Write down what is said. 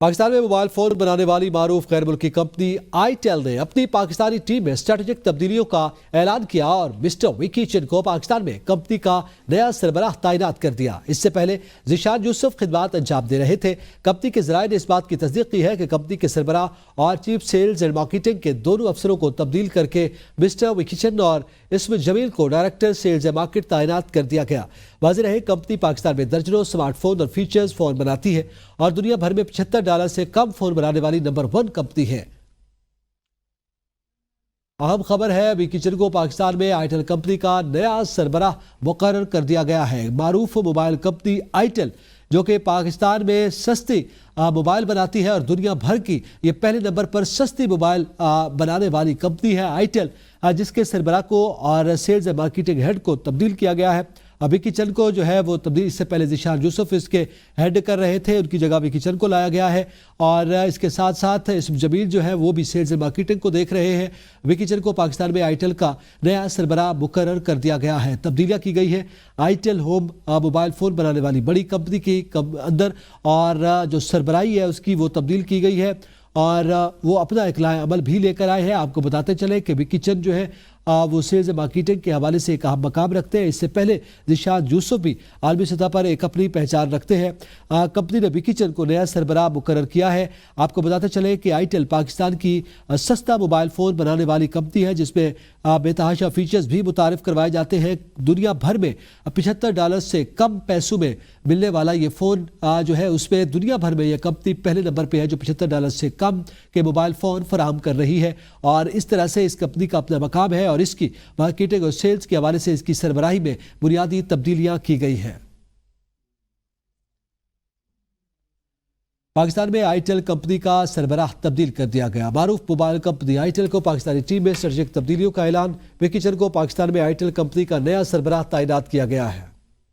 پاکستان میں mobile phone بنانے والی معروف غیر ملکی کمپنی آئی ٹیل نے اپنی پاکستانی ٹیم میں اسٹریٹجک تبدیلیوں کا اعلان کیا اور مسٹر وکی چن کو پاکستان میں کمپنی کا نیا سربراہ تعینات کر دیا۔ اس سے پہلے ذیشان یوسف خدمات انجام دے رہے تھے۔ کمپنی کے ذرائع نے اس بات کی تصدیق کی ہے کہ کمپنی کے سربراہ اور چیف سیلز اینڈ مارکیٹنگ کے دونوں افسروں کو تبدیل کر کے مسٹر وکی چن اور اسم جمیل کو ڈائریکٹر سیلز اینڈ مارکیٹ تعینات کر دیا گیا۔ واضح رہے کمپنی پاکستان میں درجنوں سمارٹ فون اور فیچرز فون بناتی ہے اور دنیا بھر میں $75 سے کم فون بنانے والی نمبر 1 کمپنی ہے۔ اہم خبر ہے وکی چن کو پاکستان میں آئی ٹیل کمپنی کا نیا سربراہ مقرر کر دیا گیا ہے۔ معروف موبائل کمپنی آئی ٹیل جو کہ پاکستان میں سستی موبائل بناتی ہے اور دنیا بھر کی یہ پہلے نمبر پر سستی موبائل بنانے والی کمپنی ہے آئی ٹیل، جس کے سربراہ کو اور سیلز اینڈ مارکیٹنگ ہیڈ کو تبدیل کیا گیا ہے۔ وکی چن کو جو ہے وہ تبدیل اس سے پہلے ذیشان یوسف اس کے ہیڈ کر رہے تھے، ان کی جگہ وکی چن کو لایا گیا ہے اور اس کے ساتھ ساتھ اسم جمیل جو ہے وہ بھی سیلز اینڈ مارکیٹنگ کو دیکھ رہے ہیں۔ وکی چن کو پاکستان میں آئی ٹیل کا نیا سربراہ مقرر کر دیا گیا ہے۔ تبدیلیاں کی گئی ہے I tell home mobile phone بنانے والی بڑی کمپنی کی اندر، اور جو سربراہی ہے اس کی وہ تبدیل کی گئی ہے اور وہ اپنا ایک لائحہ عمل بھی لے کر آئے ہیں۔ آپ کو بتاتے چلیں کہ وکی چن جو ہے وہ سیلز مارکیٹنگ کے حوالے سے ایک اہم مقام رکھتے ہیں۔ اس سے پہلے ذیشان یوسف بھی عالمی سطح پر ایک اپنی پہچان رکھتے ہیں۔ کمپنی نے وکی چن کو نیا سربراہ مقرر کیا ہے۔ آپ کو بتاتے چلیں کہ آئی ٹیل پاکستان کی سستا موبائل فون بنانے والی کمپنی ہے جس میں بے تحاشا فیچرز بھی متعارف کروائے جاتے ہیں۔ دنیا بھر میں $75 سے کم پیسوں میں ملنے والا یہ فون جو ہے اس میں دنیا بھر میں یہ کمپنی پہلے نمبر پہ ہے جو $75 سے کم کے موبائل فون فراہم کر رہی ہے، اور اس طرح سے اس کمپنی کا اپنا مقام ہے اور اس کی مارکیٹنگ اور سیلز کے حوالے سے اس کی سربراہی میں بنیادی تبدیلیاں کی گئی ہیں۔ پاکستان میں آئی ٹیل کمپنی کا سربراہ تبدیل کر دیا گیا۔ معروف موبائل کمپنی آئی ٹیل کو پاکستانی ٹیم میں اسٹریٹجک تبدیلیوں کا اعلان۔ وکی چن کو پاکستان میں آئی ٹیل کمپنی کا نیا سربراہ تعینات کیا گیا ہے۔